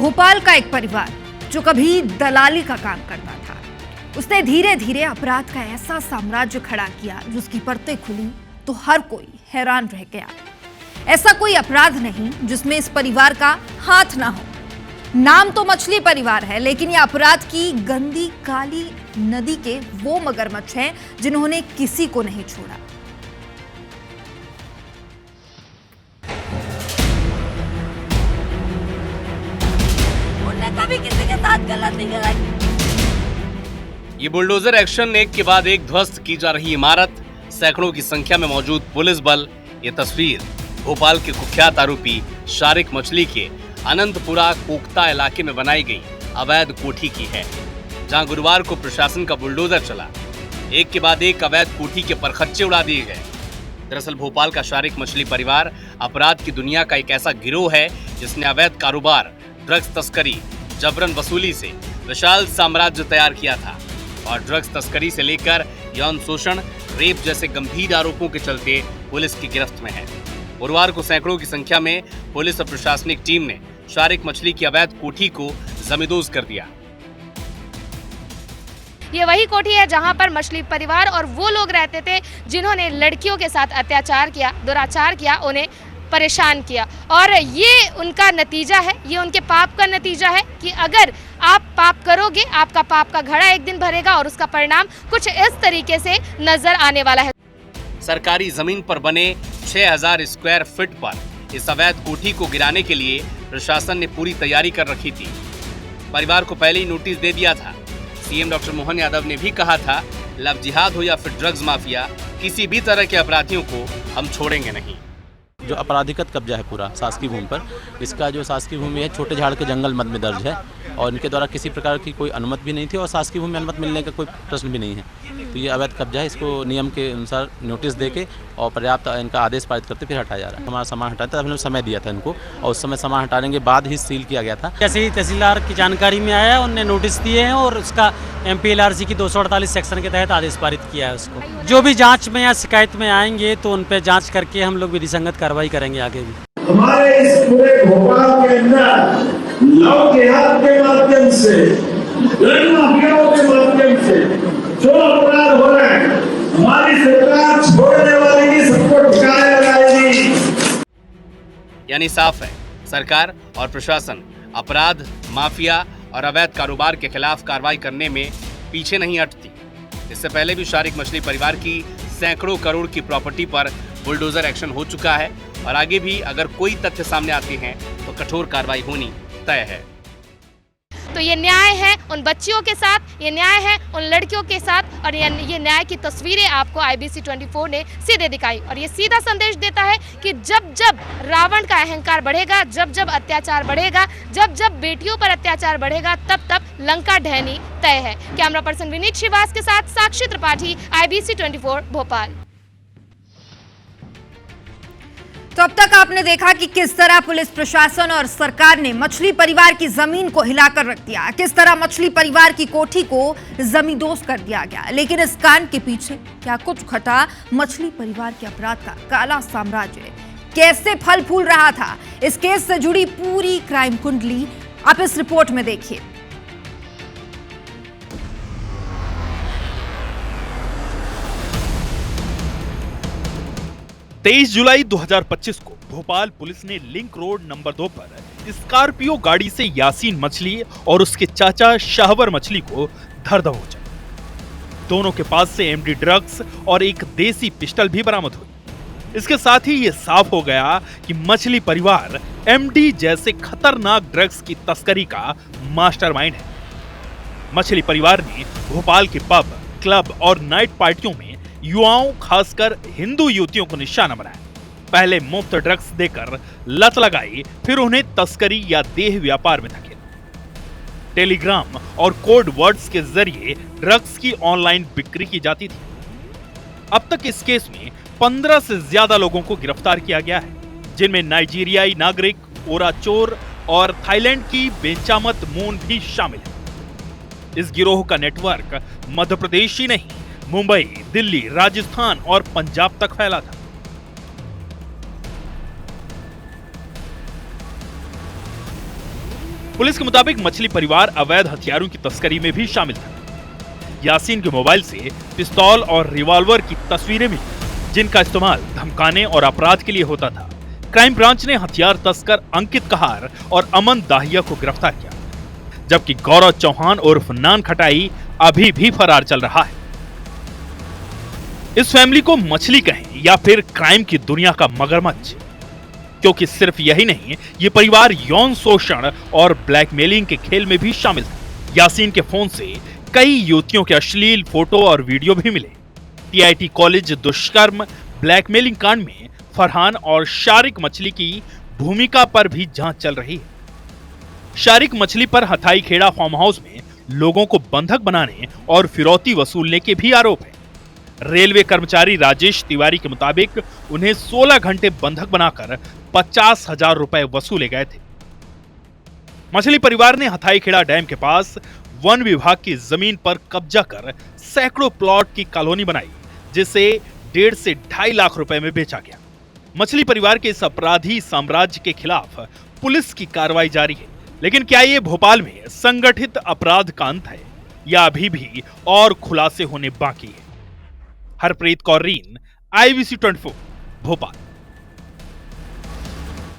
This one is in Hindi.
भोपाल का एक परिवार जो कभी दलाली का काम करता था, उसने धीरे धीरे अपराध का ऐसा साम्राज्य खड़ा किया जिसकी परतें खुली तो हर कोई हैरान रह गया। ऐसा कोई अपराध नहीं जिसमें इस परिवार का हाथ ना हो। नाम तो मछली परिवार है, लेकिन ये अपराध की गंदी काली नदी के वो मगरमच्छ हैं जिन्होंने किसी को नहीं छोड़ा। कभी किसी के साथ गलत नहीं करा। ये बुलडोजर एक्शन एक के बाद एक ध्वस्त की जा रही इमारत, सैकड़ों की संख्या में मौजूद पुलिस बल। ये तस्वीर भोपाल के कुख्यात आरोपी शारिक मछली के अनंतपुरा कोकता इलाके में बनाई गई अवैध कोठी की है, जहां गुरुवार को प्रशासन का बुलडोजर चला। एक के बाद एक अवैध कोठी के परखच्चे उड़ा दिए गए। दरअसल भोपाल का शारिक मछली परिवार अपराध की दुनिया का एक ऐसा गिरोह है जिसने अवैध कारोबार, ड्रग्स तस्करी, जबरन वसूली से विशाल साम्राज्य तैयार किया था और ड्रग्स तस्करी से लेकर यौन शोषण, रेप जैसे गंभीर आरोपों के चलते पुलिस की गिरफ्त में है। गुरुवार को सैकड़ों की संख्या में पुलिस और प्रशासनिक टीम ने शारिक मछली की अवैध कोठी को जमींदोज कर दिया। ये वही कोठी है जहां पर मछली परिवार और वो लोग रहते थे जिन्होंने लड़कियों के साथ अत्याचार किया, दुराचार किया, उन्हें परेशान किया। और ये उनका नतीजा है, ये उनके पाप का नतीजा है कि अगर आप पाप करोगे, आपका पाप का घड़ा एक दिन भरेगा और उसका परिणाम कुछ इस तरीके से नजर आने वाला है। सरकारी जमीन पर बने 6000 स्क्वायर फीट पर इस अवैध कोठी को गिराने के लिए प्रशासन ने पूरी तैयारी कर रखी थी। परिवार को पहले ही नोटिस दे दिया था। सीएम डॉक्टर मोहन यादव ने भी कहा था, लव जिहाद हो या फिर ड्रग्स माफिया, किसी भी तरह के अपराधियों को हम छोड़ेंगे नहीं। जो आपराधिकत कब्जा है पूरा शासकीय भूमि पर, इसका जो शासकीय भूमि है छोटे झाड़ के जंगल मद में दर्ज है और इनके द्वारा किसी प्रकार की कोई अनुमति भी नहीं थी और शासकीय भूमि में अनुमति मिलने का कोई प्रश्न भी नहीं है। तो ये अवैध कब्जा है, इसको नियम के अनुसार नोटिस देके और पर्याप्त इनका आदेश पारित करते फिर हटाया जा रहा है। हमारा सामान हटाया था, हमने समय दिया था इनको और उस समय सामान हटाने के बाद ही सील किया गया था। जैसे ही तहसीलदार की जानकारी में आया, उन्होंने नोटिस दिए हैं और उसका MPLRC की 248 सेक्शन के तहत आदेश पारित किया है। उसको जो भी जांच में या शिकायत में आएंगे तो उन पर जांच करके हम लोग विधिसंगत कार्रवाई करेंगे आगे भी। हमारे इस पूरे भोपाल के अंदर लव जिहाद के माध्यम से, ड्रग माफियाओं के माध्यम से जो अपराध हो रहे हैं, हमारी सरकार छोड़ने वाली नहीं, सबको ठिकाने लगाएगी। यानी साफ है, सरकार और प्रशासन अपराध, माफिया और अवैध कारोबार के खिलाफ कार्रवाई करने में पीछे नहीं हटती। इससे पहले भी शारिक मछली परिवार की सैकड़ों करोड़ की प्रॉपर्टी पर बुलडोजर एक्शन हो चुका है और आगे भी अगर कोई तथ्य सामने आते हैं तो कठोर कार्रवाई होनी तय है। तो ये न्याय है उन बच्चियों के साथ, ये न्याय है उन लड़कियों के साथ और ये न्याय की तस्वीरें आपको IBC 24 ने सीधे दिखाई और ये सीधा संदेश देता है कि जब जब रावण का अहंकार बढ़ेगा, जब जब अत्याचार बढ़ेगा, जब जब बेटियों पर अत्याचार बढ़ेगा, तब तब लंका ढहनी तय है। कैमरा पर्सन विनीत श्रीवास के साथ साक्षी त्रिपाठी, IBC 24 भोपाल। तो अब तक आपने देखा कि किस तरह पुलिस प्रशासन और सरकार ने मछली परिवार की जमीन को हिलाकर रख दिया, किस तरह मछली परिवार की कोठी को जमींदोज कर दिया गया। लेकिन इस कांड के पीछे क्या कुछ घटा, मछली परिवार के अपराध का काला साम्राज्य कैसे फल फूल रहा था, इस केस से जुड़ी पूरी क्राइम कुंडली आप इस रिपोर्ट में देखिए। 23 जुलाई 2025 को भोपाल पुलिस ने लिंक रोड नंबर 2 पर स्कॉर्पियो गाड़ी से यासीन मछली और उसके चाचा शाहवर मछली को धर दबोचा। दोनों के पास से MD ड्रग्स और एक देसी पिस्टल भी बरामद हुई। इसके साथ ही ये साफ हो गया कि मछली परिवार MD जैसे खतरनाक ड्रग्स की तस्करी का मास्टरमाइंड है। मछली परिवार ने भोपाल के पब, क्लब और नाइट पार्टियों में युवाओं, खासकर हिंदू युवतियों को निशाना बनाया। पहले मुफ्त ड्रग्स देकर लत लगाई, फिर उन्हें तस्करी या देह व्यापार में धकेला। टेलीग्राम और कोड वर्ड्स के जरिए ड्रग्स की ऑनलाइन बिक्री की जाती थी। अब तक इस केस में 15 से ज्यादा लोगों को गिरफ्तार किया गया है, जिनमें नाइजीरियाई नागरिक ओराचोर और थाईलैंड की बेंचामत मून भी शामिल है। इस गिरोह का नेटवर्क मध्य प्रदेश ही नहीं, मुंबई, दिल्ली, राजस्थान और पंजाब तक फैला था। पुलिस के मुताबिक मछली परिवार अवैध हथियारों की तस्करी में भी शामिल था। यासीन के मोबाइल से पिस्तौल और रिवॉल्वर की तस्वीरें मिली, जिनका इस्तेमाल धमकाने और अपराध के लिए होता था। क्राइम ब्रांच ने हथियार तस्कर अंकित कहार और अमन दाहिया को गिरफ्तार किया, जबकि गौरव चौहान उर्फ नान खटाई अभी भी फरार चल रहा है। इस फैमिली को मछली कहें या फिर क्राइम की दुनिया का मगरमच्छ, क्योंकि सिर्फ यही नहीं, ये परिवार यौन शोषण और ब्लैकमेलिंग के खेल में भी शामिल था। यासीन के फोन से कई युवतियों के अश्लील फोटो और वीडियो भी मिले। टीआईटी कॉलेज दुष्कर्म ब्लैकमेलिंग कांड में फरहान और शारिक मछली की भूमिका पर भी जांच चल रही है। शारिक मछली पर हथाई खेड़ा फार्म हाउस में लोगों को बंधक बनाने और फिरौती वसूलने के भी आरोप है। रेलवे कर्मचारी राजेश तिवारी के मुताबिक उन्हें 16 घंटे बंधक बनाकर 50,000 रुपए वसूले गए थे। मछली परिवार ने हथाई खेड़ा डैम के पास वन विभाग की जमीन पर कब्जा कर सैकड़ों प्लॉट की कॉलोनी बनाई, जिसे 1.5 से 2.5 लाख रुपए में बेचा गया। मछली परिवार के इस अपराधी साम्राज्य के खिलाफ पुलिस की कार्रवाई जारी है, लेकिन क्या ये भोपाल में संगठित अपराध का अंत है या अभी भी और खुलासे होने बाकी है? हरप्रीत कौर रीन, IBC 24, भोपाल।